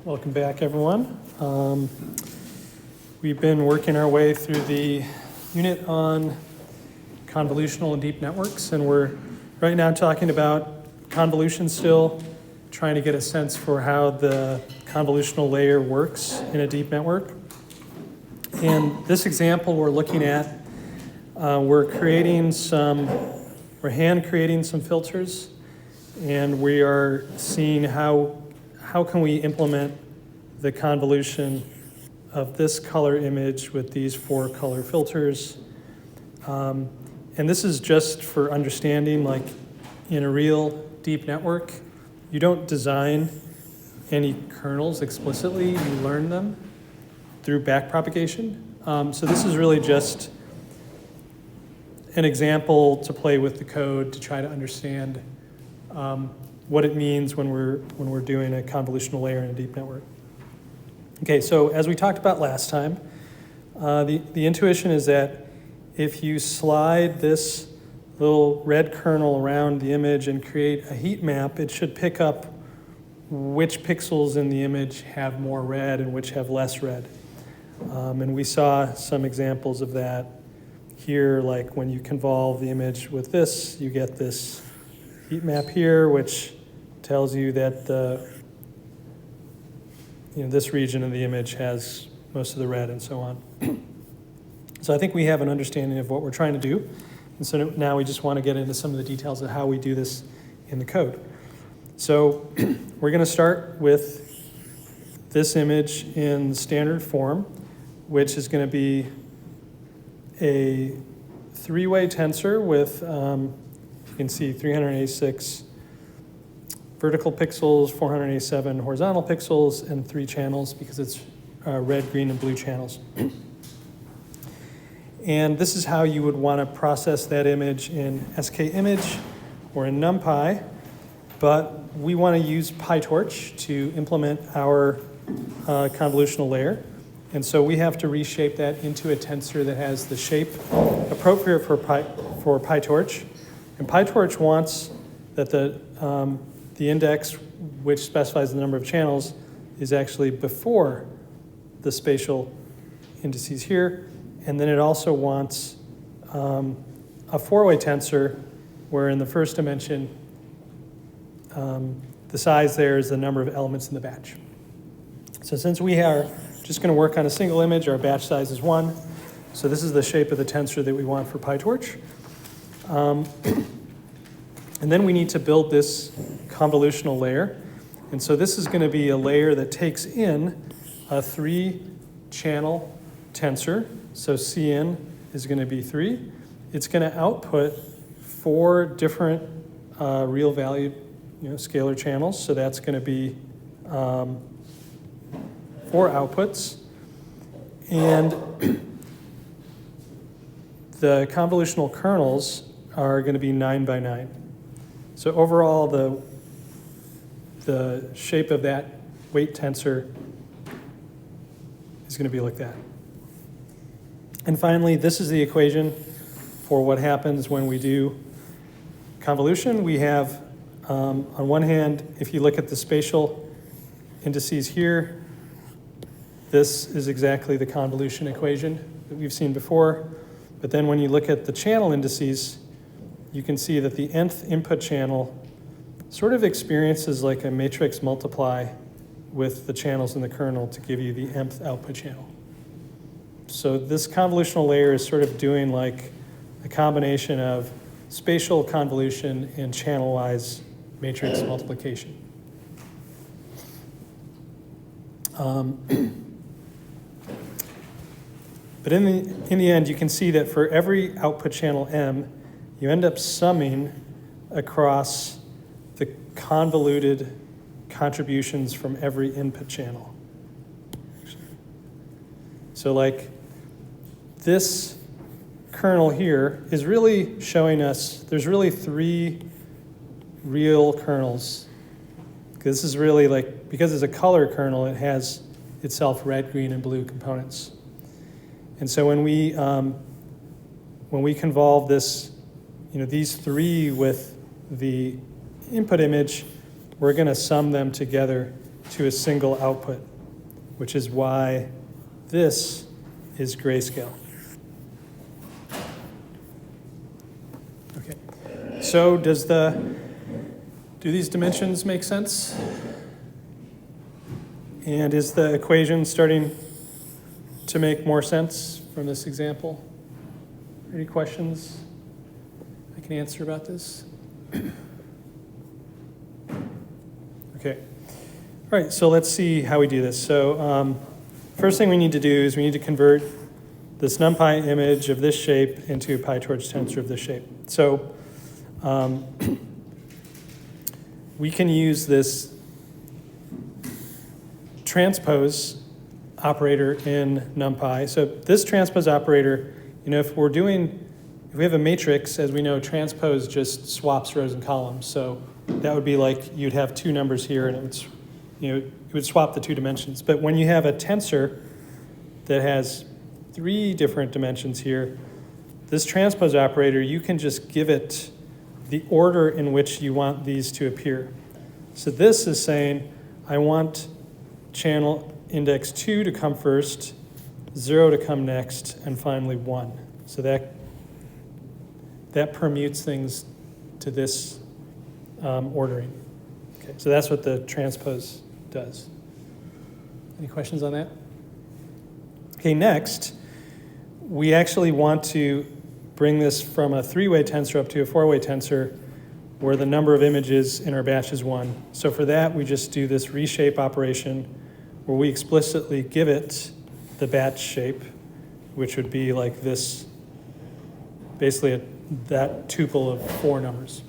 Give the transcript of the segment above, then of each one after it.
Welcome back, everyone. We've been working our way through the unit on convolutional and deep networks, and we're right now talking about convolution still, trying to get a sense for how the convolutional layer works in a deep network. In this example we're looking at, we're hand creating some filters, and we are seeing how can we implement the convolution of this color image with these 4 color filters. And this is just for understanding, like in a real deep network, you don't design any kernels explicitly, you learn them through backpropagation. So this is really just an example to play with the code to try to understand what it means when we're doing a convolutional layer in a deep network. Okay, so as we talked about last time, the intuition is that if you slide this little red kernel around the image and create a heat map, it should pick up which pixels in the image have more red and which have less red. And we saw some examples of that here, like when you convolve the image with this, you get this heat map here, which tells you that this region of the image has most of the red and so on. So I think we have an understanding of what we're trying to do. And so now we just want to get into some of the details of how we do this in the code. So we're going to start with this image in standard form, which is going to be a 3-way tensor with, you can see 386 vertical pixels, 487 horizontal pixels, and 3 channels because it's red, green, and blue channels. And this is how you would want to process that image in skimage or in NumPy, but we want to use PyTorch to implement our convolutional layer. And so we have to reshape that into a tensor that has the shape appropriate for PyTorch. And PyTorch wants that the index, which specifies the number of channels, is actually before the spatial indices here. And then it also wants a 4-way tensor, where in the first dimension, the size there is the number of elements in the batch. So since we are just going to work on a single image, our batch size is 1. So this is the shape of the tensor that we want for PyTorch. And then we need to build this convolutional layer. And so this is going to be a layer that takes in a 3-channel tensor. So Cn is going to be 3. It's going to output 4 different real valued scalar channels. So that's going to be 4 outputs. And the convolutional kernels are going to be 9 by 9. So overall, the shape of that weight tensor is going to be like that. And finally, this is the equation for what happens when we do convolution. We have, on one hand, if you look at the spatial indices here, this is exactly the convolution equation that we've seen before. But then when you look at the channel indices, you can see that the nth input channel sort of experiences like a matrix multiply with the channels in the kernel to give you the nth output channel. So this convolutional layer is sort of doing like a combination of spatial convolution and channel-wise matrix multiplication. But in the end, you can see that for every output channel M, you end up summing across the convoluted contributions from every input channel. So like this kernel here is really showing us there's really 3 real kernels. This is really like, because it's a color kernel, it has itself red, green, and blue components. And so when we convolve this, these 3 with the input image, we're going to sum them together to a single output, which is why this is grayscale. Okay, so do these dimensions make sense? And is the equation starting to make more sense from this example? Any questions I can answer about this? Okay. All right, so let's see how we do this. So first thing we need to do is we need to convert this NumPy image of this shape into a PyTorch tensor of this shape. So we can use this transpose operator in NumPy. So this transpose operator, if we have a matrix, as we know, transpose just swaps rows and columns. So that would be like you'd have two numbers here, and it would swap the two dimensions. But when you have a tensor that has three different dimensions here, this transpose operator, you can just give it the order in which you want these to appear. So this is saying, I want channel index 2 to come first, 0 to come next, and finally 1. So that permutes things to this ordering. Okay, so that's what the transpose does. Any questions on that? Okay, next, we actually want to bring this from a three-way tensor up to a four-way tensor where the number of images in our batch is 1. So for that, we just do this reshape operation where we explicitly give it the batch shape, which would be like this, basically that tuple of 4 numbers.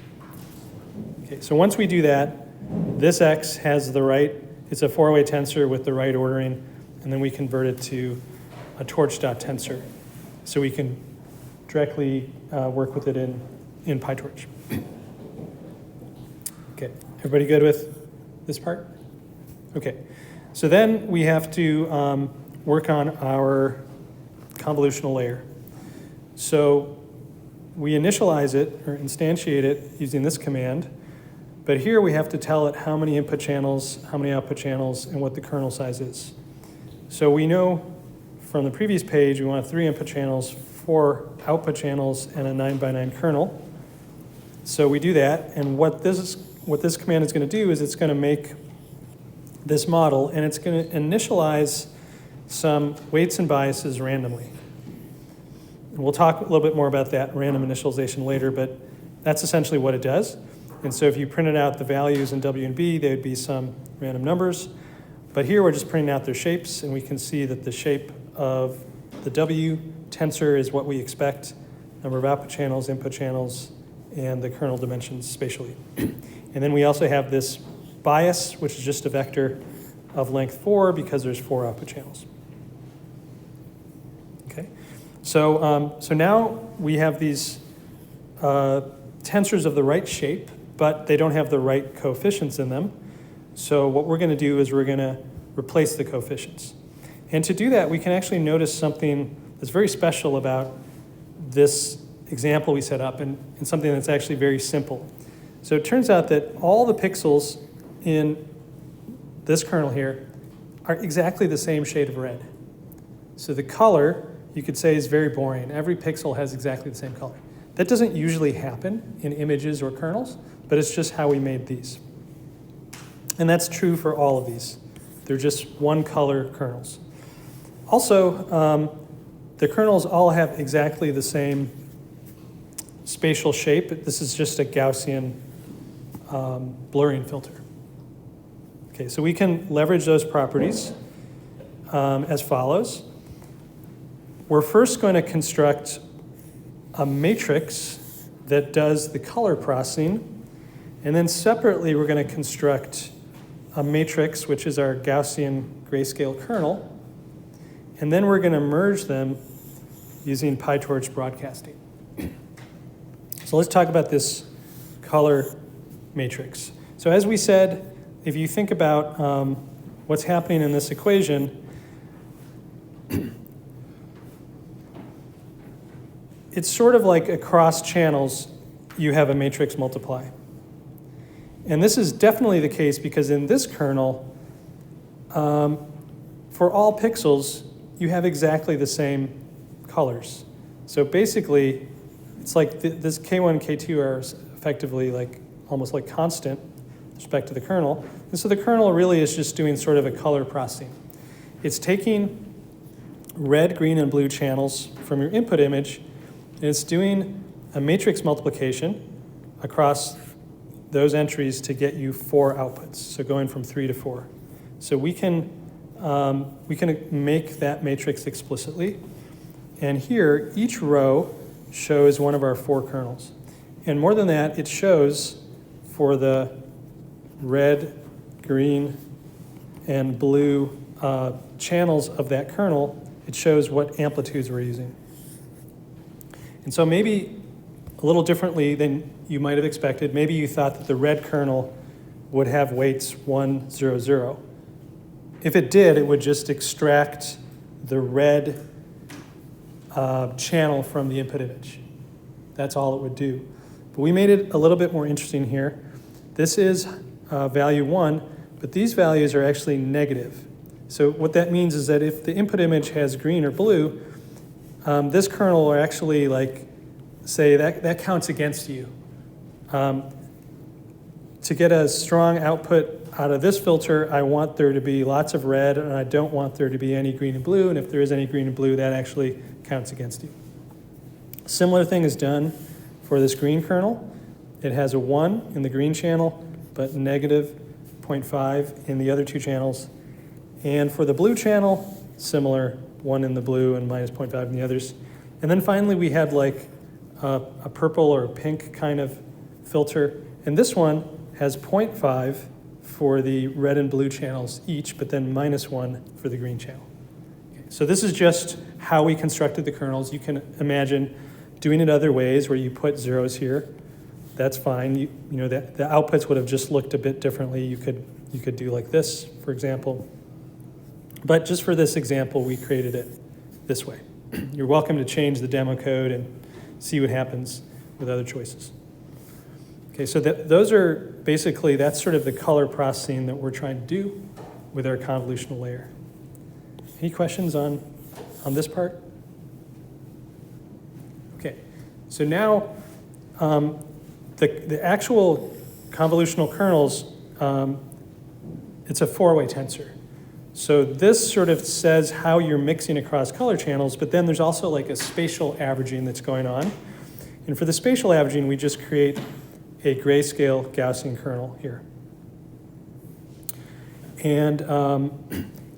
Okay, so once we do that, this x has the right, it's a four-way tensor with the right ordering, and then we convert it to a torch.tensor. So we can directly work with it in PyTorch. Okay, everybody good with this part? Okay, so then we have to work on our convolutional layer. So we initialize it or instantiate it using this command, but here we have to tell it how many input channels, how many output channels, and what the kernel size is. So we know from the previous page we want 3 input channels, 4 output channels, and a 9x9 kernel. So we do that, and what this command is going to do is it's going to make this model, and it's going to initialize some weights and biases randomly. And we'll talk a little bit more about that random initialization later, but that's essentially what it does. And so if you printed out the values in W and B, they would be some random numbers. But here we're just printing out their shapes, and we can see that the shape of the W tensor is what we expect, number of output channels, input channels, and the kernel dimensions spatially. And then we also have this bias, which is just a vector of length 4 because there's 4 output channels. Okay, so now we have these tensors of the right shape, but they don't have the right coefficients in them. So what we're going to do is we're going to replace the coefficients. And to do that, we can actually notice something that's very special about this example we set up and something that's actually very simple. So it turns out that all the pixels in this kernel here are exactly the same shade of red. So the color, you could say, is very boring. Every pixel has exactly the same color. That doesn't usually happen in images or kernels, but it's just how we made these. And that's true for all of these. They're just one color kernels. Also, the kernels all have exactly the same spatial shape. This is just a Gaussian blurring filter. Okay, so we can leverage those properties as follows. We're first going to construct a matrix that does the color processing, and then separately we're going to construct a matrix, which is our Gaussian grayscale kernel, and then we're going to merge them using PyTorch broadcasting. So let's talk about this color matrix. So as we said, if you think about what's happening in this equation, it's sort of like across channels, you have a matrix multiply. And this is definitely the case because in this kernel, For all pixels, you have exactly the same colors. So basically, it's like this K1, K2 are effectively like almost like constant with respect to the kernel. And so the kernel really is just doing sort of a color processing. It's taking red, green, and blue channels from your input image, and it's doing a matrix multiplication across those entries to get you 4 outputs, so going from 3 to 4. So we can make that matrix explicitly. And here, each row shows one of our 4 kernels. And more than that, it shows for the red, green, and blue channels of that kernel, it shows what amplitudes we're using. And so maybe a little differently than you might have expected, maybe you thought that the red kernel would have weights 1, 0, 0. If it did, it would just extract the red channel from the input image. That's all it would do. But we made it a little bit more interesting here. This is value 1, but these values are actually negative. So what that means is that if the input image has green or blue, this kernel will actually say that counts against you. To get a strong output out of this filter, I want there to be lots of red, and I don't want there to be any green and blue, and if there is any green and blue, that actually counts against you. Similar thing is done for this green kernel. It has a 1 in the green channel, but negative 0.5 in the other 2 channels. And for the blue channel, similar, 1 in the blue and minus 0.5 in the others. And then finally, we had like a purple or a pink kind of filter. And this one has 0.5 for the red and blue channels each, but then minus 1 for the green channel. Okay, so this is just how we constructed the kernels. You can imagine doing it other ways where you put zeros here. That's fine. You know the outputs would have just looked a bit differently. You could do like this, for example. But just for this example, we created it this way. You're welcome to change the demo code and see what happens with other choices. Okay, so those are basically, that's sort of the color processing that we're trying to do with our convolutional layer. Any questions on this part? Okay, so now the actual convolutional kernels, it's a 4-way tensor. So this sort of says how you're mixing across color channels, but then there's also like a spatial averaging that's going on. And for the spatial averaging, we just create a grayscale Gaussian kernel here. And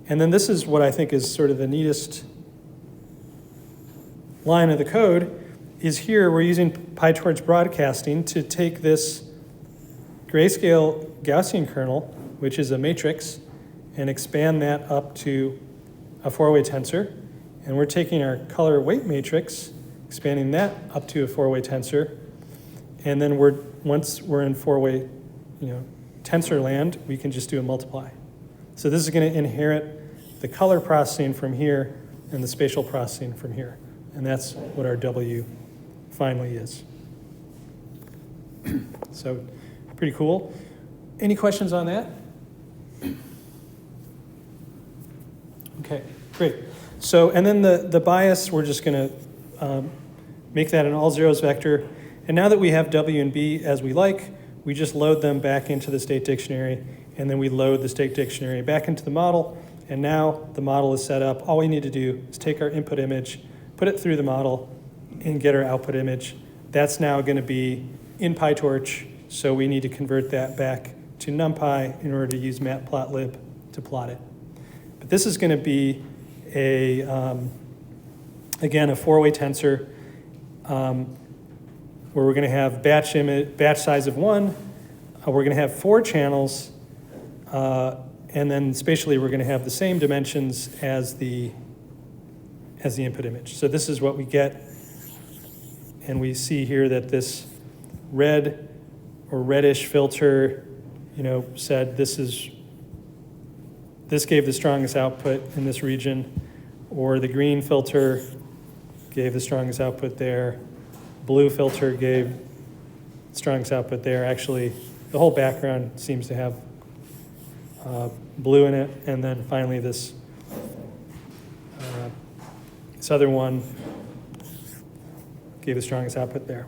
then this is what I think is sort of the neatest line of the code, is here we're using PyTorch broadcasting to take this grayscale Gaussian kernel, which is a matrix, and expand that up to a 4-way tensor. And we're taking our color weight matrix, expanding that up to a 4-way tensor. And then once we're in 4-way tensor land, we can just do a multiply. So this is going to inherit the color processing from here and the spatial processing from here. And that's what our W finally is. So pretty cool. Any questions on that? Okay, great. So, and then the bias, we're just going to make that an all zeros vector. And now that we have W and B as we like, we just load them back into the state dictionary, and then we load the state dictionary back into the model. And now the model is set up. All we need to do is take our input image, put it through the model, and get our output image. That's now going to be in PyTorch, so we need to convert that back to NumPy in order to use matplotlib to plot it. But this is going to be again, a 4-way tensor where we're going to have batch size of 1. We're going to have 4 channels, and then spatially we're going to have the same dimensions as the input image. So this is what we get, and we see here that this red or reddish filter, said this gave the strongest output in this region, or the green filter gave the strongest output there, blue filter gave the strongest output there. Actually, the whole background seems to have blue in it, and then finally this other one gave the strongest output there.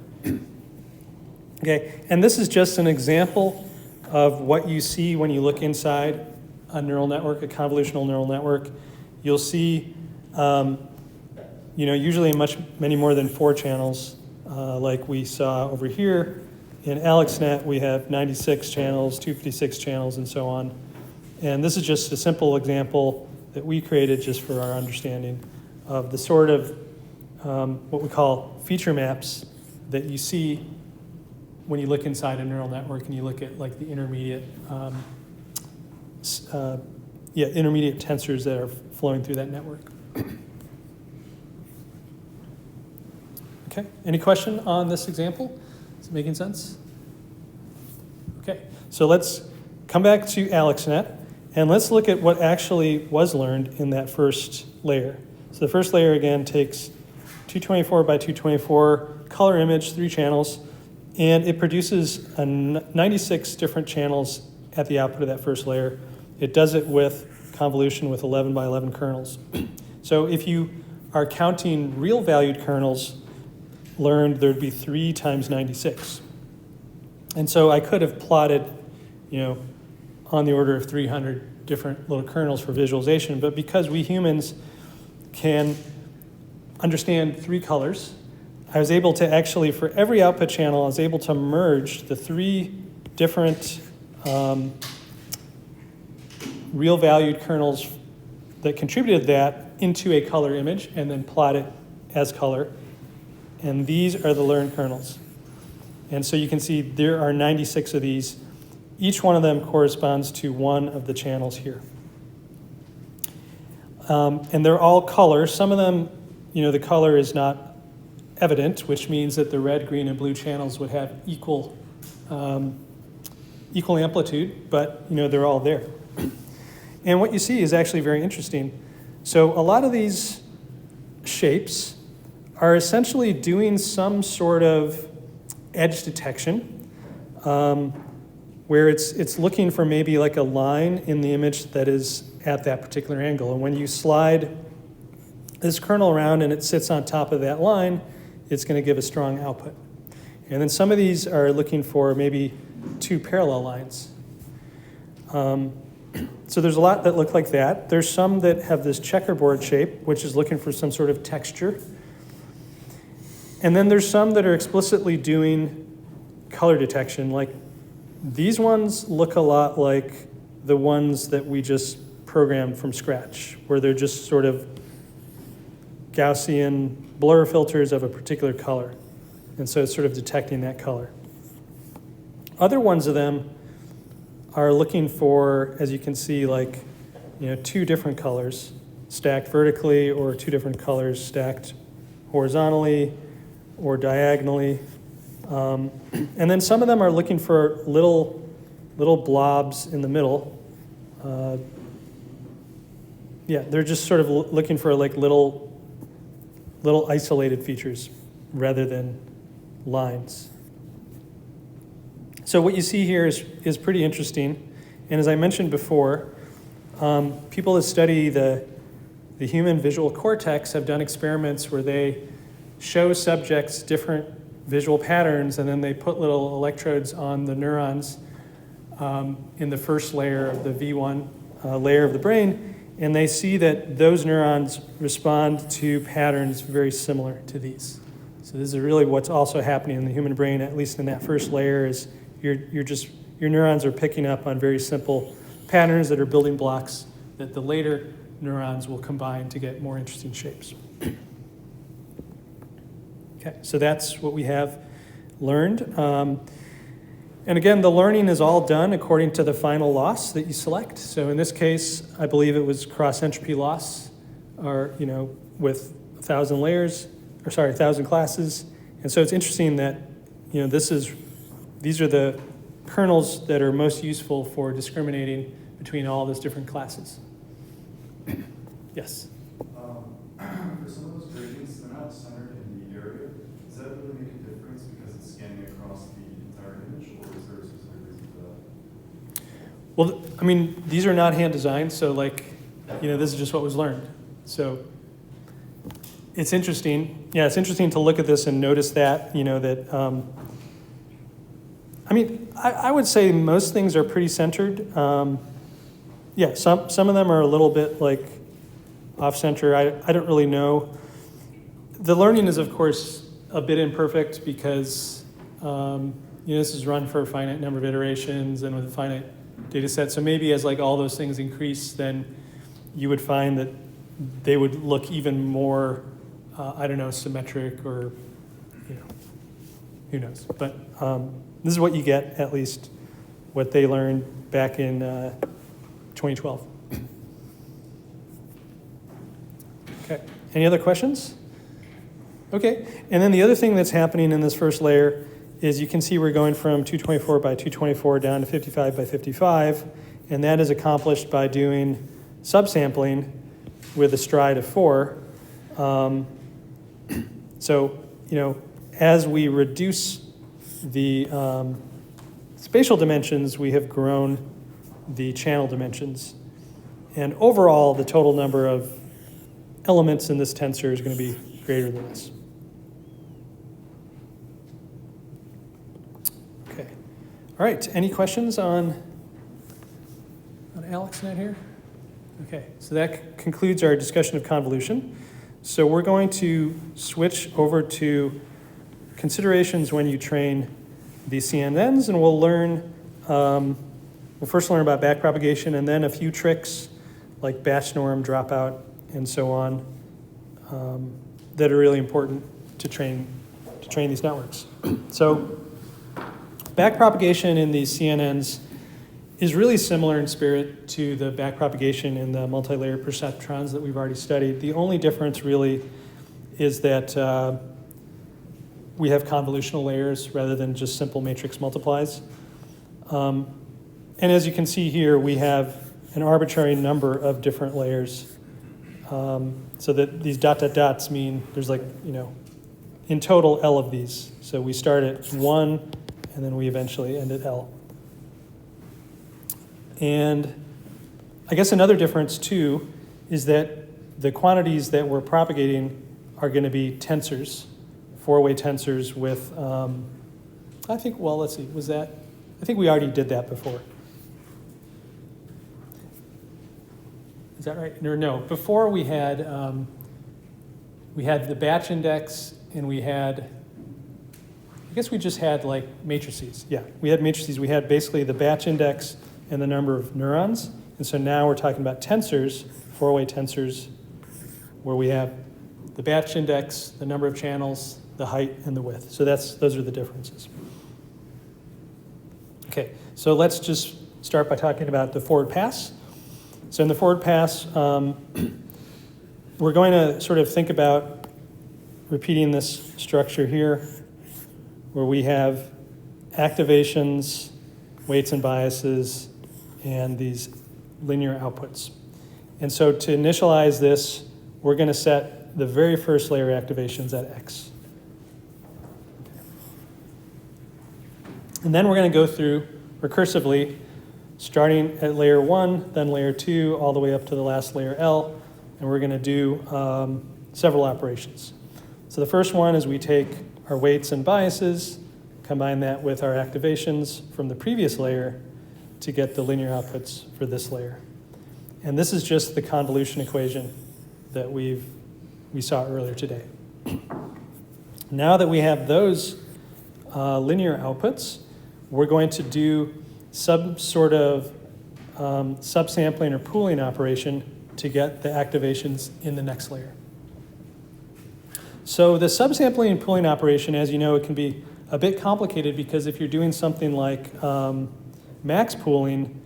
Okay, and this is just an example of what you see when you look inside a neural network, a convolutional neural network. You'll see, usually many more than 4 channels, like we saw over here. In AlexNet, we have 96 channels, 256 channels, and so on. And this is just a simple example that we created just for our understanding of the sort of what we call feature maps that you see when you look inside a neural network and you look at like the intermediate tensors that are flowing through that network. Okay, any question on this example? Is it making sense? Okay, so let's come back to AlexNet and let's look at what actually was learned in that first layer. So the first layer again takes 224 by 224 color image, 3 channels, and it produces 96 different channels at the output of that first layer. It does it with convolution with 11 by 11 kernels. So if you are counting real valued kernels learned, there'd be 3 times 96. And so I could have plotted, on the order of 300 different little kernels for visualization, but because we humans can understand 3 colors, I was able to actually, for every output channel, I was able to merge the 3 different real valued kernels that contributed that into a color image and then plot it as color. And these are the learned kernels. And so you can see there are 96 of these. Each one of them corresponds to one of the channels here. And they're all color. Some of them, the color is not evident, which means that the red, green, and blue channels would have equal amplitude, but they're all there. And what you see is actually very interesting. So a lot of these shapes are essentially doing some sort of edge detection, where it's looking for maybe like a line in the image that is at that particular angle. And when you slide this kernel around and it sits on top of that line, it's going to give a strong output. And then some of these are looking for maybe 2 parallel lines. So there's a lot that look like that. There's some that have this checkerboard shape, which is looking for some sort of texture. And then there's some that are explicitly doing color detection. Like these ones look a lot like the ones that we just programmed from scratch, where they're just sort of Gaussian blur filters of a particular color. And so it's sort of detecting that color. Other ones of them are looking for, as you can see, like 2 different colors stacked vertically, or 2 different colors stacked horizontally or diagonally. And then some of them are looking for little blobs in the middle. They're just sort of looking for like little isolated features rather than lines. So what you see here is pretty interesting. And as I mentioned before, people that study the human visual cortex have done experiments where they show subjects different visual patterns, and then they put little electrodes on the neurons in the first layer of the V1 layer of the brain, and they see that those neurons respond to patterns very similar to these. So this is really what's also happening in the human brain, at least in that first layer, is your neurons are picking up on very simple patterns that are building blocks that the later neurons will combine to get more interesting shapes. Okay, so that's what we have learned. And again, the learning is all done according to the final loss that you select. So in this case, I believe it was cross-entropy loss, or with 1,000 layers, 1,000 classes. And so it's interesting that these are the kernels that are most useful for discriminating between all those different classes. Yes? For some of those gradients, they're not centered in the area. Does that really make a difference because it's scanning across the entire image, or is there a specific reason for that? Well, I mean, these are not hand designed, so like, this is just what was learned. So it's interesting. Yeah, it's interesting to look at this and notice that, that, I would say most things are pretty centered. Yeah, some of them are a little bit like off center. I don't really know. The learning is, of course, a bit imperfect because, this is run for a finite number of iterations and with a finite data set. So maybe as like all those things increase, then you would find that they would look even more, symmetric or, who knows. But this is what you get, at least what they learned back in 2012. Okay, any other questions? Okay, and then the other thing that's happening in this first layer is you can see we're going from 224 by 224 down to 55 by 55, and that is accomplished by doing subsampling with a stride of 4. So, as we reduce the spatial dimensions, we have grown the channel dimensions. And overall, the total number of elements in this tensor is going to be greater than this. Okay. All right, any questions on AlexNet here? Okay, so that concludes our discussion of convolution. So we're going to switch over to considerations when you train the CNNs, and we'll learn, we'll first learn about backpropagation and then a few tricks like batch norm, dropout, and so on, that are really important to train these networks. So backpropagation in these CNNs is really similar in spirit to the backpropagation in the multi-layer perceptrons that we've already studied. The only difference really is that we have convolutional layers rather than just simple matrix multiplies. And as you can see here, we have an arbitrary number of different layers. So that these dot, dot, dots mean there's like, in total L of these. So we start at 1, and then we eventually end at L. And I guess another difference, too, is that the quantities that we're propagating are going to be tensors, 4-way tensors with, I think we already did that before. Is that right? No, before we had the batch index, and we had, I guess we just had like matrices. Yeah, we had matrices. We had basically the batch index and the number of neurons. And so now we're talking about tensors, 4-way tensors, where we have the batch index, the number of channels, the height, and the width. So those are the differences. Okay, so let's just start by talking about the forward pass. So in the forward pass, we're going to sort of think about repeating this structure here, where we have activations, weights and biases, and these linear outputs. And so to initialize this, we're going to set the very first layer activations at X. And then we're going to go through recursively, starting at layer 1, then layer 2, all the way up to the last layer L, and we're going to do several operations. So the first one is we take our weights and biases, combine that with our activations from the previous layer to get the linear outputs for this layer. And this is just the convolution equation that we saw earlier today. Now that we have those linear outputs, we're going to do some sort of subsampling or pooling operation to get the activations in the next layer. So the subsampling and pooling operation, as you know, it can be a bit complicated because if you're doing something like max pooling,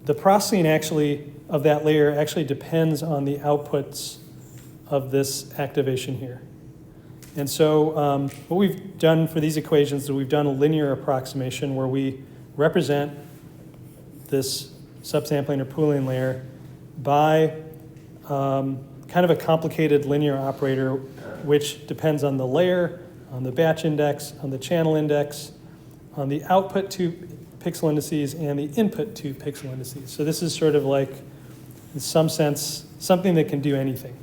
the processing actually of that layer actually depends on the outputs of this activation here. And so what we've done for these equations is we've done a linear approximation where we represent this subsampling or pooling layer by kind of a complicated linear operator which depends on the layer, on the batch index, on the channel index, on the output to pixel indices and the input to pixel indices. So this is sort of like, in some sense, something that can do anything.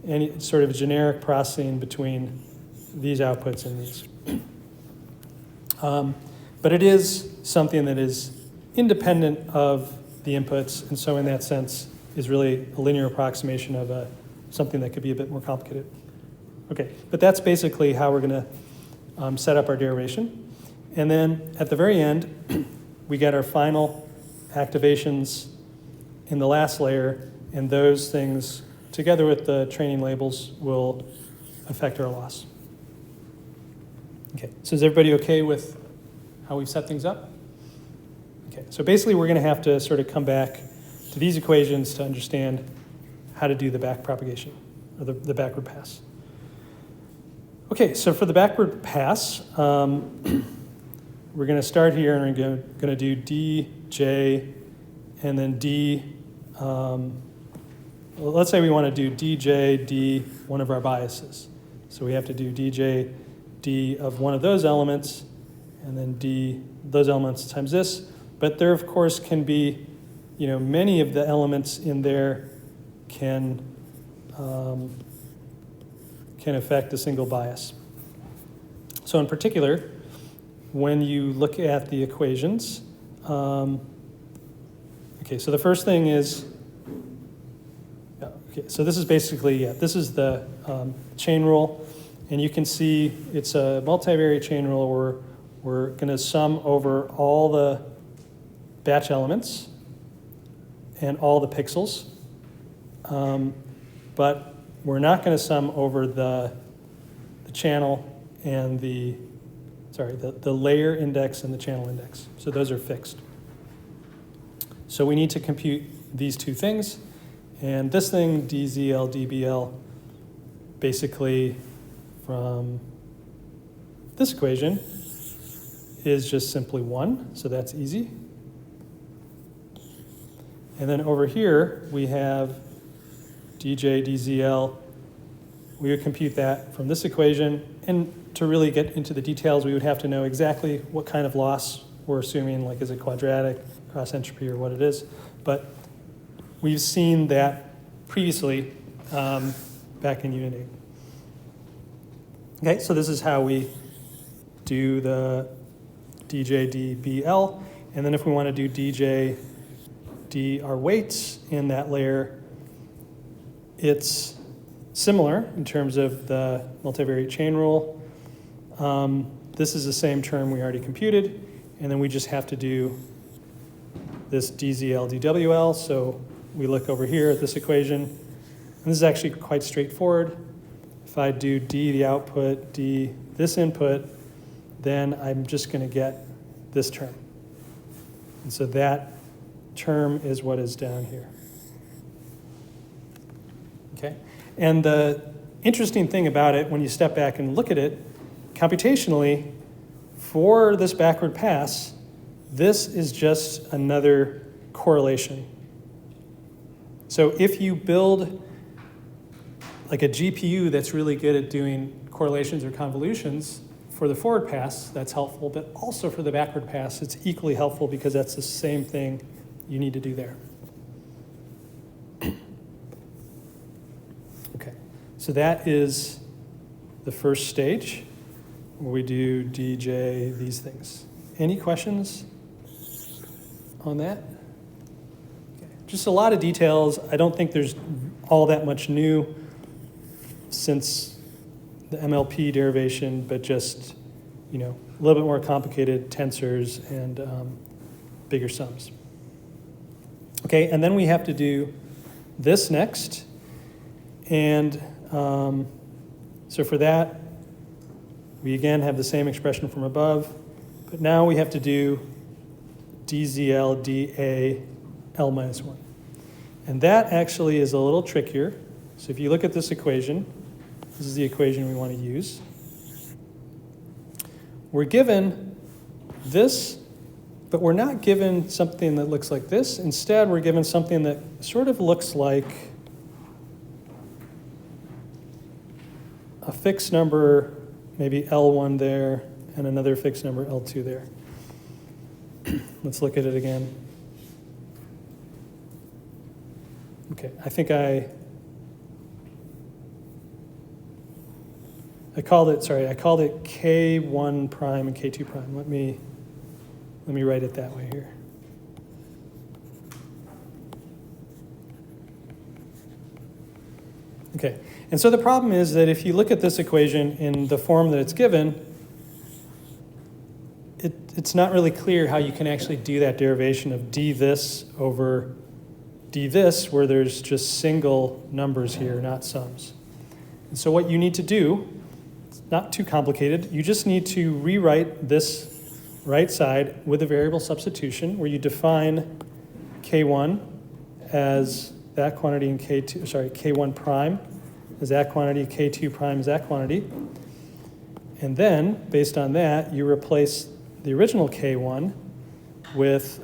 Any sort of generic processing between these outputs and these. But it is something that is independent of the inputs, and so in that sense is really a linear approximation of something that could be a bit more complicated. Okay, but that's basically how we're going to set up our derivation. And then at the very end, we get our final activations in the last layer, and those things, together with the training labels, will affect our loss. Okay, so is everybody okay with how we've set things up? Okay, so basically we're going to have to sort of come back to these equations to understand how to do the back propagation, or the backward pass. Okay, so for the backward pass, we're going to start here and we're going to do D, J, and then D. Let's say we want to do DJ, D, one of our biases. So we have to do DJ, D of one of those elements, and then D, those elements times this. But there, of course, can be, many of the elements in there can affect a single bias. So in particular, when you look at the equations, okay, so the first thing is, okay, so this is basically, this is the chain rule, and you can see it's a multivariate chain rule where we're going to sum over all the batch elements and all the pixels, but we're not going to sum over the channel and the layer index and the channel index. So those are fixed. So we need to compute these two things. And this thing, DZL, DBL, basically from this equation is just simply 1, so that's easy. And then over here, we have DJ, DZL. We would compute that from this equation. And to really get into the details, we would have to know exactly what kind of loss we're assuming, like is it quadratic, cross entropy, or what it is. But we've seen that previously back in Unit 8. Okay, so this is how we do the DJ, DBL. And then if we want to do DJ, D, our weights in that layer, it's similar in terms of the multivariate chain rule. This is the same term we already computed, and then we just have to do this DZL, DWL. So we look over here at this equation, and this is actually quite straightforward. If I do D, the output, D, this input, then I'm just going to get this term. And so that term is what is down here. Okay? And the interesting thing about it, when you step back and look at it, computationally, for this backward pass, this is just another correlation. So if you build like a GPU that's really good at doing correlations or convolutions, for the forward pass, that's helpful, but also for the backward pass, it's equally helpful because that's the same thing you need to do there. Okay, so that is the first stage where we do DJ, these things. Any questions on that? Okay. Just a lot of details. I don't think there's all that much new since the MLP derivation, but just, a little bit more complicated tensors and bigger sums. Okay, and then we have to do this next. And so for that, we again have the same expression from above, but now we have to do DZL, DA, L minus 1. And that actually is a little trickier. So if you look at this equation, this is the equation we want to use. We're given this, but we're not given something that looks like this. Instead, we're given something that sort of looks like a fixed number, maybe L1 there, and another fixed number, L2 there. let's look at it again. Okay, I think I called it K1 prime and K2 prime. Let me write it that way here. Okay, and so the problem is that if you look at this equation in the form that it's given, it's not really clear how you can actually do that derivation of d this over d this, where there's just single numbers here, not sums. And so what you need to do, it's not too complicated, you just need to rewrite this right side with a variable substitution where you define K1 as that quantity and K1 prime as that quantity, K2 prime as that quantity. And then, based on that, you replace the original K1 with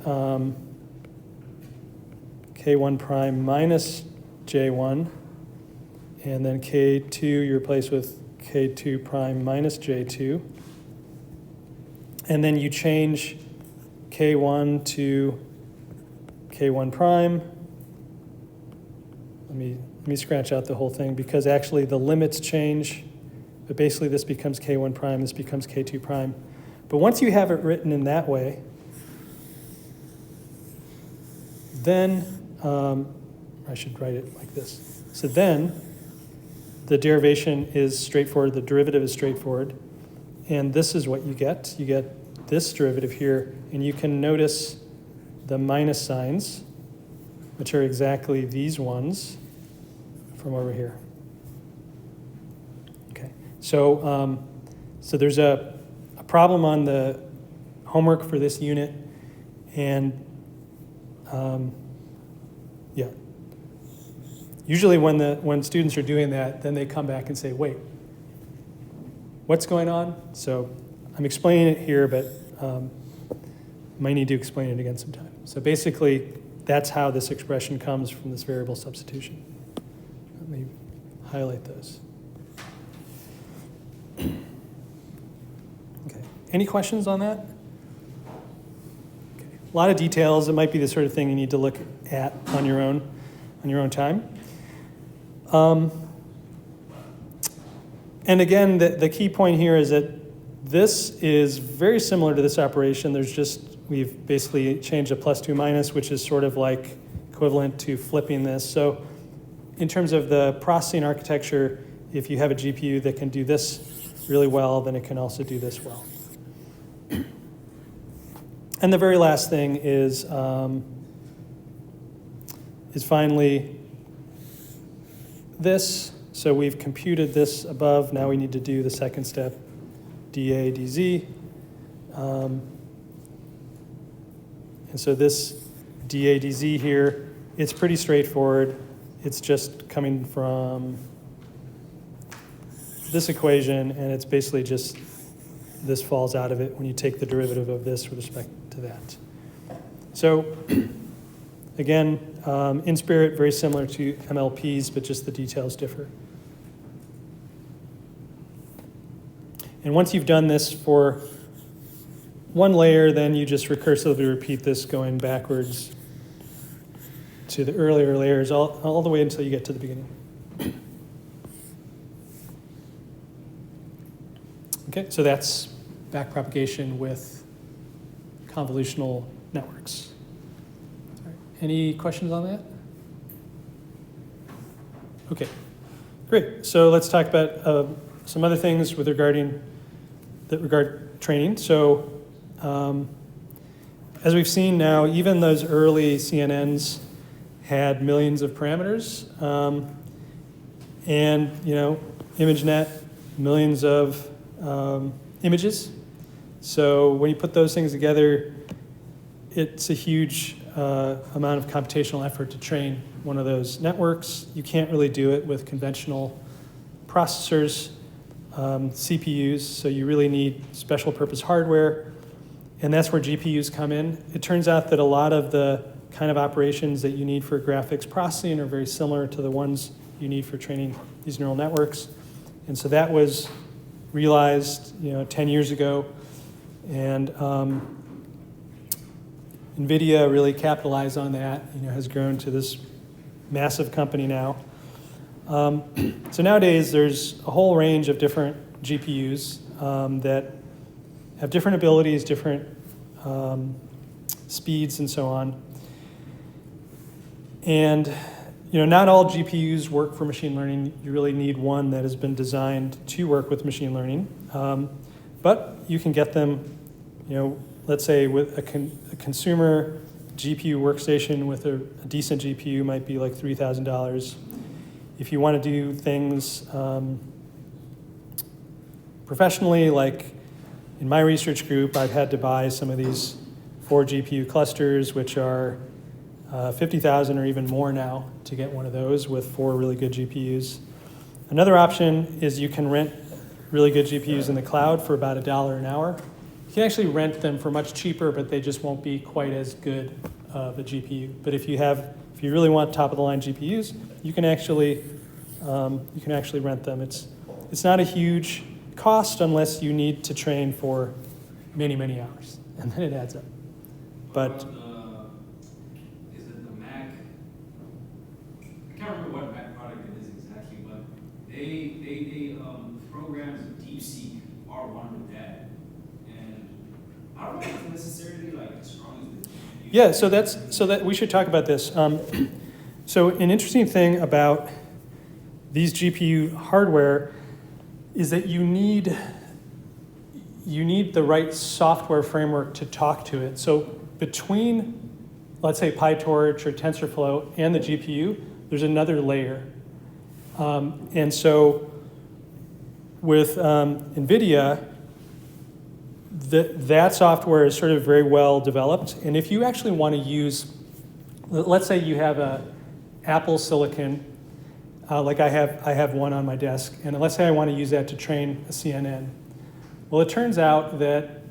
K1 prime minus J1, and then K2 you replace with K2 prime minus J2. And then you change K1 to K1 prime. Let me scratch out the whole thing because actually the limits change, but basically this becomes K1 prime, this becomes K2 prime. But once you have it written in that way, then, I should write it like this. So then the derivation is straightforward, the derivative is straightforward, and this is what you get. You get this derivative here, and you can notice the minus signs, which are exactly these ones from over here. Okay, so there's a problem on the homework for this unit, and yeah. Usually when students are doing that, then they come back and say, wait, what's going on? So I'm explaining it here, but might need to explain it again sometime. So basically, that's how this expression comes from this variable substitution. Let me highlight those. Okay. Any questions on that? Okay. A lot of details. It might be the sort of thing you need to look at on your own time. And again, the key point here is that this is very similar to this operation. We've basically changed a plus 2 minus, which is sort of like equivalent to flipping this. So in terms of the processing architecture, if you have a GPU that can do this really well, then it can also do this well. And the very last thing is finally this. So we've computed this above. Now we need to do the second step, dA dz. And so this dA dz here, it's pretty straightforward. It's just coming from this equation, and it's basically just this falls out of it when you take the derivative of this with respect to that. So again, in spirit, very similar to MLPs, but just the details differ. And once you've done this for one layer, then you just recursively repeat this going backwards to the earlier layers, all the way until you get to the beginning. Okay, so that's backpropagation with convolutional networks. All right. Any questions on that? Okay, great. So let's talk about some other things that regard training. So as we've seen now, even those early CNNs had millions of parameters, and ImageNet, millions of images. So when you put those things together, it's a huge amount of computational effort to train one of those networks. You can't really do it with conventional processors, CPUs, so you really need special purpose hardware, and that's where GPUs come in. It turns out that a lot of the kind of operations that you need for graphics processing are very similar to the ones you need for training these neural networks. And so that was realized 10 years ago, and NVIDIA really capitalized on that, has grown to this massive company now. So nowadays, there's a whole range of different GPUs that have different abilities, different speeds, and so on. And not all GPUs work for machine learning. You really need one that has been designed to work with machine learning. But you can get them, let's say with a consumer GPU workstation with a decent GPU might be like $3,000. If you want to do things professionally, like in my research group, I've had to buy some of these 4 GPU clusters, which are $50,000 or even more now to get one of those with 4 really good GPUs. Another option is you can rent really good GPUs in the cloud for about $1 an hour. You can actually rent them for much cheaper, but they just won't be quite as good of a GPU. But if you really want top of the line GPUs, you can actually rent them. It's not a huge cost unless you need to train for many, many hours, and then it adds up. But is it the Mac? I can't remember what Mac product it is exactly, but they program DeepSeek R1 with that, and I don't know if it's necessarily like as strong as the GPU. yeah, so that we should talk about this. So an interesting thing about these GPU hardware is that you need the right software framework to talk to it. So between, let's say, PyTorch or TensorFlow and the GPU, there's another layer. And so with NVIDIA, that software is sort of very well developed. And if you actually want to use, let's say you have a Apple Silicon, like I have one on my desk, and let's say I want to use that to train a CNN. Well, it turns out that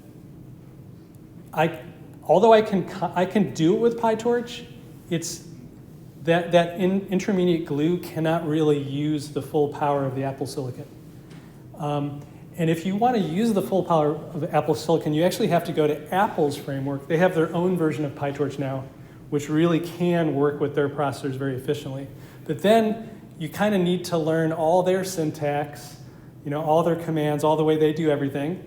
although I can do it with PyTorch, it's that intermediate glue cannot really use the full power of the Apple Silicon. And if you want to use the full power of Apple Silicon, you actually have to go to Apple's framework. They have their own version of PyTorch now, which really can work with their processors very efficiently. But then you kind of need to learn all their syntax, all their commands, all the way they do everything.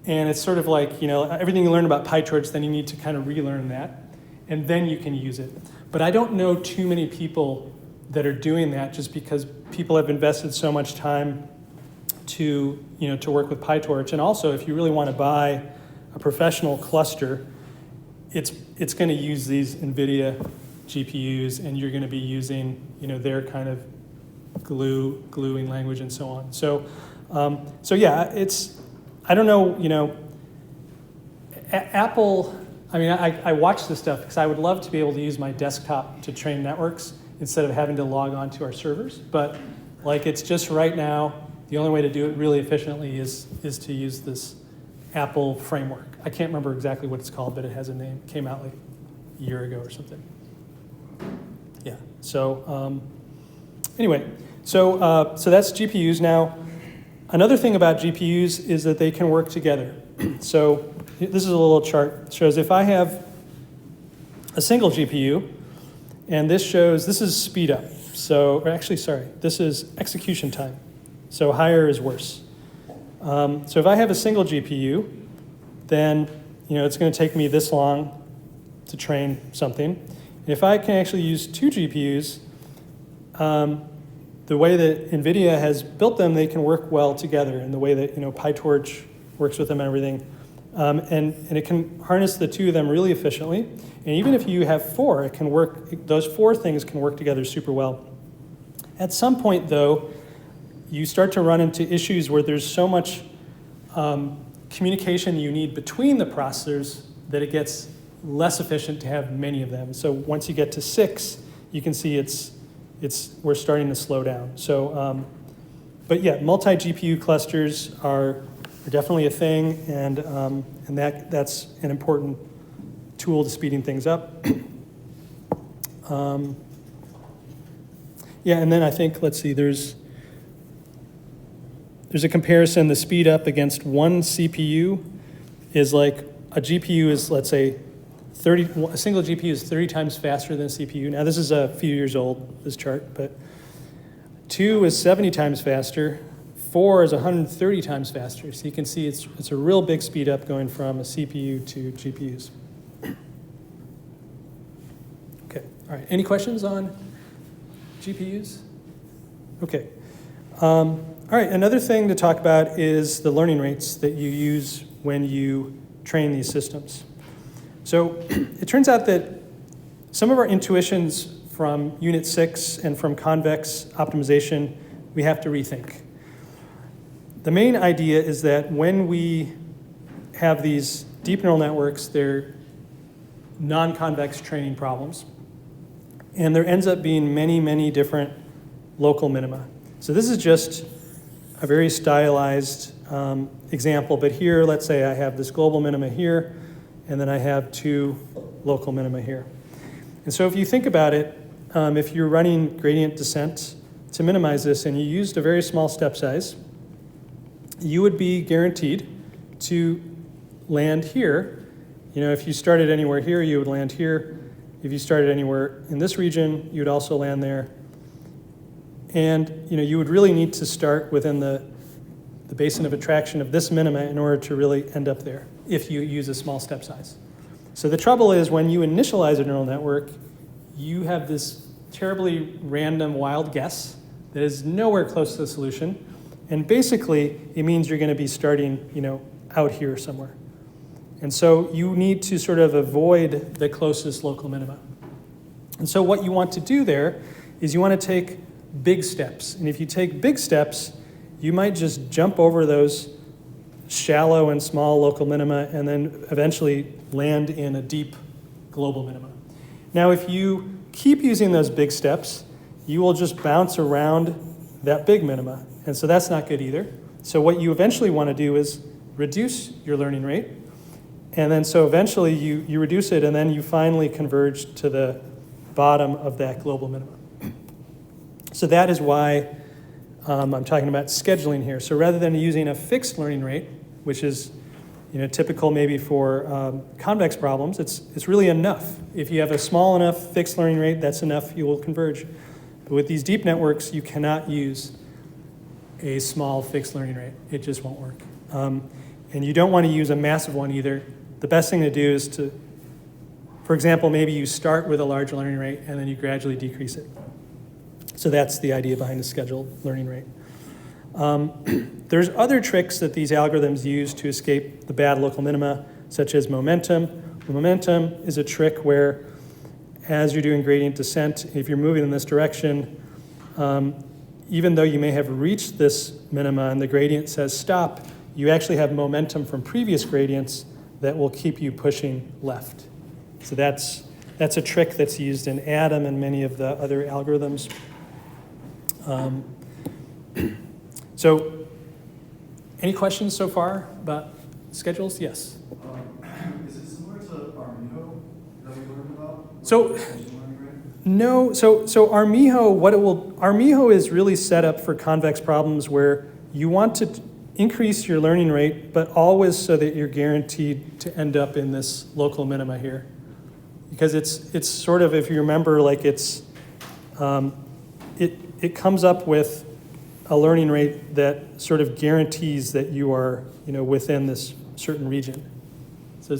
And it's sort of like, everything you learn about PyTorch, then you need to kind of relearn that, and then you can use it. But I don't know too many people that are doing that just because people have invested so much time to work with PyTorch. And also, if you really want to buy a professional cluster, it's going to use these NVIDIA GPUs, and you're going to be using their kind of gluing language and so on. So yeah, I don't know, Apple. I mean, I watch this stuff because I would love to be able to use my desktop to train networks instead of having to log on to our servers. But it's just right now, the only way to do it really efficiently is to use this Apple framework. I can't remember exactly what it's called, but it has a name. It came out like a year ago or something. Yeah. So anyway, so that's GPUs. Now, another thing about GPUs is that they can work together. So this is a little chart. It shows if I have a single GPU, and this is speed up. So, this is execution time. So higher is worse. So if I have a single GPU, then it's going to take me this long to train something. And if I can actually use 2 GPUs, the way that NVIDIA has built them, they can work well together in the way that PyTorch works with them and everything. And it can harness the 2 of them really efficiently. And even if you have 4, it can work. Those 4 things can work together super well. At some point, though, you start to run into issues where there's so much communication you need between the processors that it gets less efficient to have many of them. So once you get to 6, you can see we're starting to slow down. So, but yeah, multi-GPU clusters are definitely a thing, and that's an important tool to speeding things up. Yeah, and then I think, let's see, there's a comparison. The speed up against one CPU is like a GPU is, let's say, a single GPU is 30 times faster than a CPU. Now, this is a few years old, this chart, but 2 is 70 times faster. 4 is 130 times faster. So you can see it's a real big speed up going from a CPU to GPUs. Okay, all right. Any questions on GPUs? Okay. All right, another thing to talk about is the learning rates that you use when you train these systems. So it turns out that some of our intuitions from Unit 6 and from convex optimization, we have to rethink. The main idea is that when we have these deep neural networks, they're non-convex training problems. And there ends up being many, many different local minima. So this is just a very stylized example, but here, let's say I have this global minima here, and then I have 2 local minima here. And so if you think about it, if you're running gradient descent to minimize this and you used a very small step size, you would be guaranteed to land here. You know, if you started anywhere here, you would land here. If you started anywhere in this region, you would also land there. And you know, you would really need to start within the basin of attraction of this minima in order to really end up there if you use a small step size. So the trouble is when you initialize a neural network, you have this terribly random wild guess that is nowhere close to the solution. And basically, it means you're going to be starting, you know, out here somewhere. And so you need to sort of avoid the closest local minima. And so what you want to do there is you want to take big steps. And if you take big steps, you might just jump over those shallow and small local minima and then eventually land in a deep global minima. Now, if you keep using those big steps, you will just bounce around that big minima. And so that's not good either. So what you eventually want to do is reduce your learning rate. And then so eventually you reduce it and then you finally converge to the bottom of that global minimum. So that is why I'm talking about scheduling here. So rather than using a fixed learning rate, which is typical maybe for convex problems, it's really enough. If you have a small enough fixed learning rate, that's enough, you will converge. But with these deep networks, you cannot use a small fixed learning rate. It just won't work. And you don't want to use a massive one either. The best thing to do is to, for example, maybe you start with a large learning rate and then you gradually decrease it. So that's the idea behind a scheduled learning rate. There's other tricks that these algorithms use to escape the bad local minima, such as momentum. Momentum is a trick where, as you're doing gradient descent, if you're moving in this direction, even though you may have reached this minima and the gradient says stop, you actually have momentum from previous gradients that will keep you pushing left. So that's a trick that's used in ADAM and many of the other algorithms. So, any questions so far about schedules? Yes. Is it similar to Armijo that we learned about? So, no. So Armijo is really set up for convex problems where you want to increase your learning rate, but always so that you're guaranteed to end up in this local minima here, because it's sort of, if you remember, like it comes up with a learning rate that sort of guarantees that you are, within this certain region. So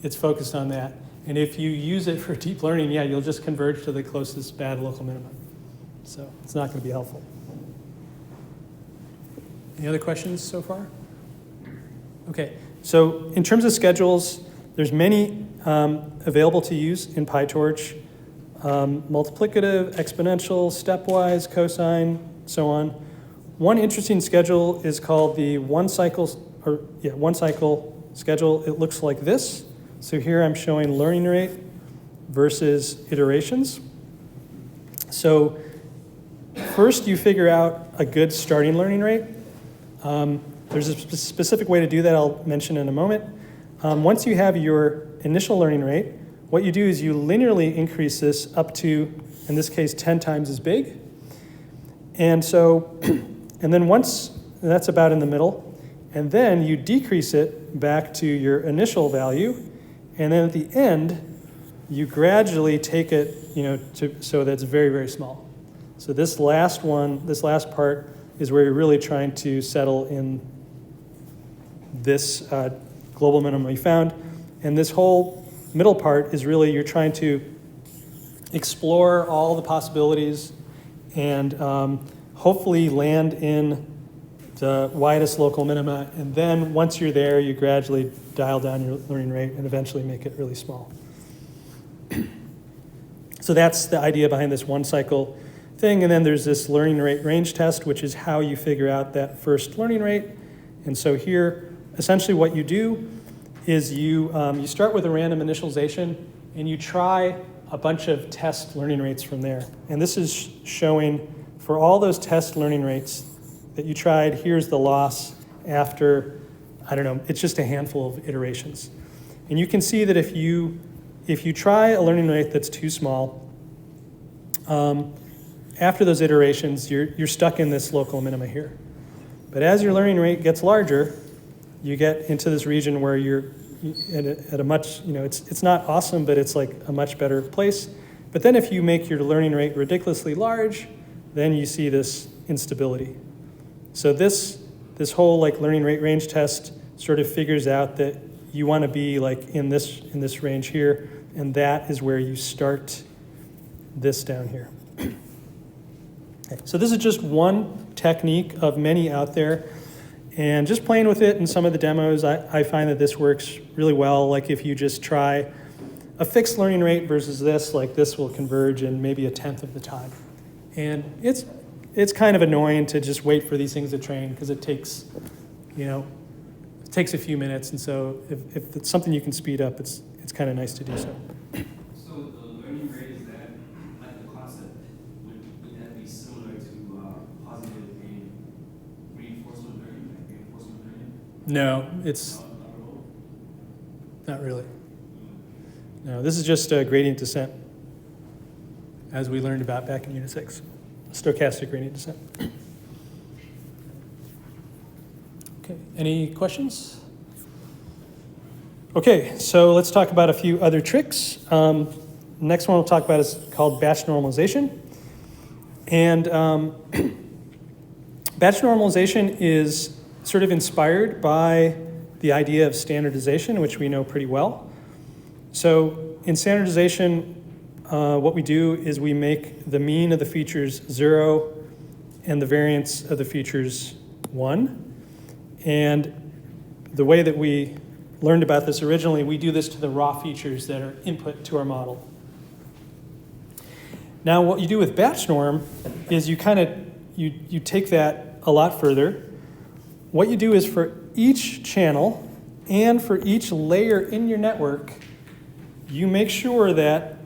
it's focused on that. And if you use it for deep learning, yeah, you'll just converge to the closest bad local minimum. So it's not going to be helpful. Any other questions so far? Okay, so in terms of schedules, there's many available to use in PyTorch. Multiplicative, exponential, stepwise, cosine, so on. One interesting schedule is called the one cycle schedule. It looks like this. So here I'm showing learning rate versus iterations. So first you figure out a good starting learning rate. There's a specific way to do that I'll mention in a moment. Once you have your initial learning rate, what you do is you linearly increase this up to, in this case, 10 times as big. And then once, that's about in the middle, and then you decrease it back to your initial value, And then at the end, you gradually take it, so that's very, very small. So this last part is where you're really trying to settle in this global minimum you found. And this whole middle part is really you're trying to explore all the possibilities and hopefully land in the widest local minima. And then once you're there, you gradually dial down your learning rate and eventually make it really small. So that's the idea behind this one cycle thing. And then there's this learning rate range test, which is how you figure out that first learning rate. And so here, essentially what you do is you start with a random initialization and you try a bunch of test learning rates from there. And this is showing for all those test learning rates that you tried, here's the loss after, I don't know, it's just a handful of iterations. And you can see that if you try a learning rate that's too small, after those iterations, you're stuck in this local minima here. But as your learning rate gets larger, you get into this region where you're at a much, it's not awesome, but it's like a much better place. But then if you make your learning rate ridiculously large, then you see this instability. So this whole like learning rate range test sort of figures out that you want to be like in this range here, and that is where you start this down here. Okay, so this is just one technique of many out there, and just playing with it in some of the demos, I find that this works really well. Like if you just try a fixed learning rate versus this, like this will converge in maybe 1/10 of the time. And it's kind of annoying to just wait for these things to train because it takes a few minutes. And so if it's something you can speed up, it's kind of nice to do so. So the learning rate, is that like the concept? Would that be similar to positive and reinforcement learning, like reinforcement learning? No, it's Not at all? not really. No, this is just a gradient descent, as we learned about back in Unit 6. Stochastic gradient descent. Okay, any questions? Okay, so let's talk about a few other tricks. Next one we'll talk about is called batch normalization. And batch normalization is sort of inspired by the idea of standardization, which we know pretty well. So in standardization, what we do is we make the mean of the features 0 and the variance of the features 1. And the way that we learned about this originally, we do this to the raw features that are input to our model. Now what you do with batch norm is you take that a lot further. What you do is for each channel and for each layer in your network, you make sure that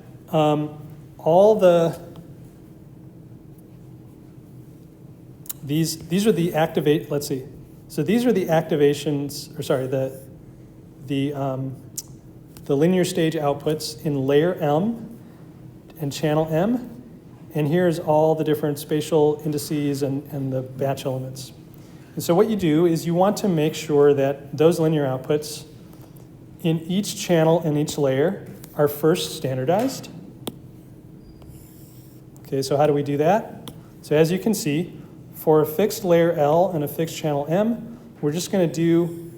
these are the activate. Let's see. So these are the activations, or sorry, the linear stage outputs in layer M and channel M, and here's all the different spatial indices and the batch elements. And so what you do is you want to make sure that those linear outputs in each channel and each layer are first standardized. Okay, so how do we do that? So as you can see, for a fixed layer L and a fixed channel M, we're just going to do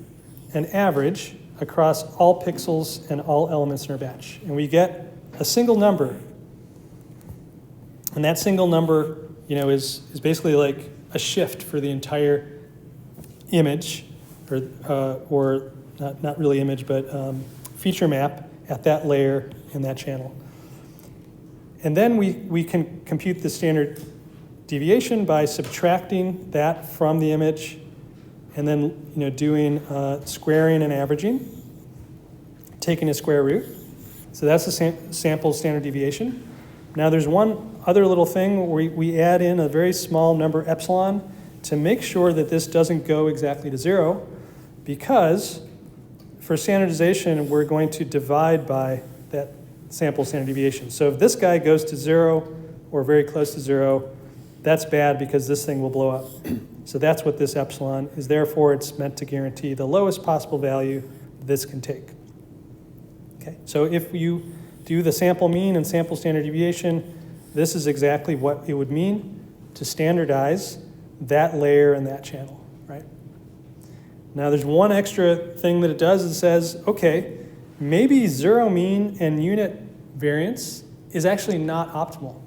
an average across all pixels and all elements in our batch. And we get a single number. And that single number, is basically like a shift for the entire image, or not really image, but feature map at that layer and that channel. And then we can compute the standard deviation by subtracting that from the image, and then doing squaring and averaging, taking a square root. So that's the sample standard deviation. Now there's one other little thing where we add in a very small number epsilon to make sure that this doesn't go exactly to 0, because for standardization we're going to divide by that sample standard deviation. So if this guy goes to 0 or very close to 0, that's bad because this thing will blow up. So that's what this epsilon is there for. It's meant to guarantee the lowest possible value this can take. Okay, so if you do the sample mean and sample standard deviation, this is exactly what it would mean to standardize that layer and that channel, right? Now there's one extra thing that it does. It says, okay, maybe zero mean and unit variance is actually not optimal.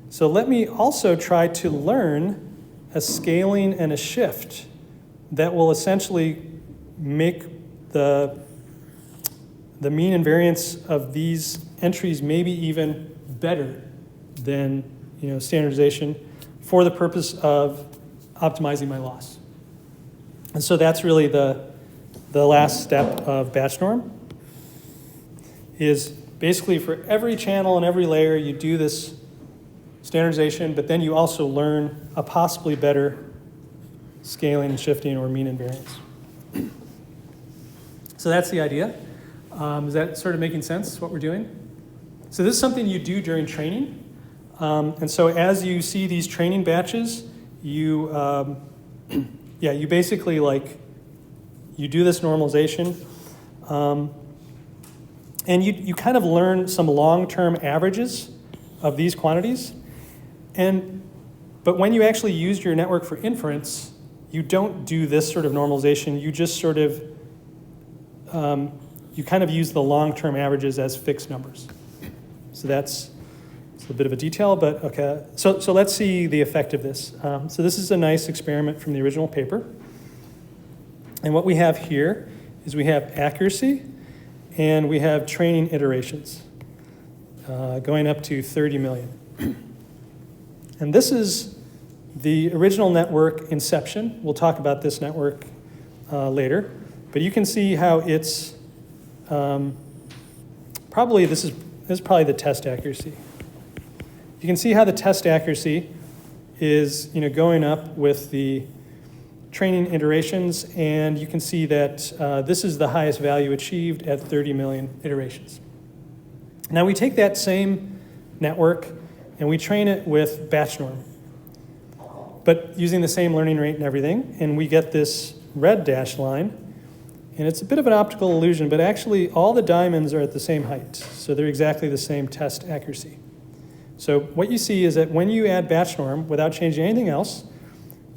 So let me also try to learn a scaling and a shift that will essentially make the mean and variance of these entries maybe even better than standardization for the purpose of optimizing my loss. And so that's really the last step of batch norm, is basically for every channel and every layer you do this standardization, but then you also learn a possibly better scaling and shifting or mean and variance. So that's the idea. Is that sort of making sense, what we're doing? So this is something you do during training. And so as you see these training batches, you basically you do this normalization. And you kind of learn some long-term averages of these quantities. But when you actually use your network for inference, you don't do this sort of normalization. You just sort of, you kind of use the long-term averages as fixed numbers. So it's a bit of a detail, but okay. So let's see the effect of this. So this is a nice experiment from the original paper. And what we have here is we have accuracy and we have training iterations going up to 30 million. And this is the original network inception. We'll talk about this network later. But you can see how it's probably, this is probably the test accuracy. You can see how the test accuracy is going up with the training iterations, and you can see that this is the highest value achieved at 30 million iterations. Now we take that same network and we train it with batch norm, but using the same learning rate and everything, and we get this red dashed line, and it's a bit of an optical illusion, but actually all the diamonds are at the same height, so they're exactly the same test accuracy. So what you see is that when you add batch norm without changing anything else,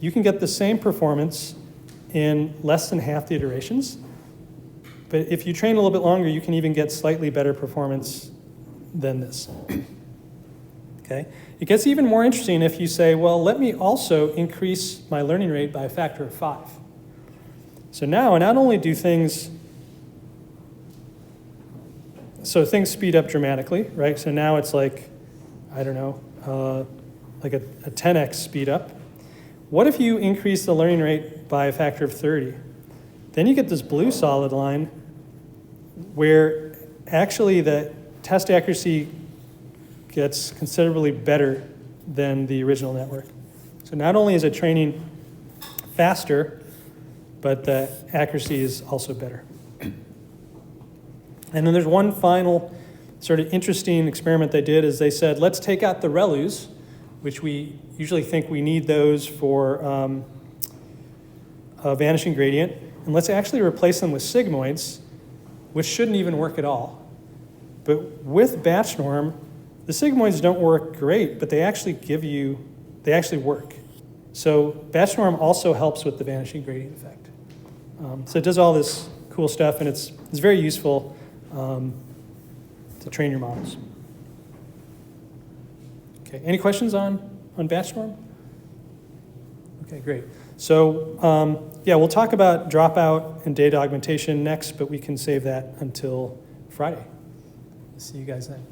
you can get the same performance in less than half the iterations. But if you train a little bit longer, you can even get slightly better performance than this. Okay? It gets even more interesting if you say, well, let me also increase my learning rate by a factor of 5. So now I not only do things, so things speed up dramatically, right? So now it's like, I don't know, like a 10x speed up. What if you increase the learning rate by a factor of 30? Then you get this blue solid line where actually the test accuracy gets considerably better than the original network. So not only is it training faster, but the accuracy is also better. And then there's one final sort of interesting experiment they did is they said, let's take out the ReLUs, which we usually think we need those for a vanishing gradient, and let's actually replace them with sigmoids, which shouldn't even work at all. But with batch norm, the sigmoids don't work great, but they actually work. So batch norm also helps with the vanishing gradient effect. So it does all this cool stuff, and it's very useful to train your models. Okay, any questions on batch norm? Okay, great. So we'll talk about dropout and data augmentation next, but we can save that until Friday. See you guys then.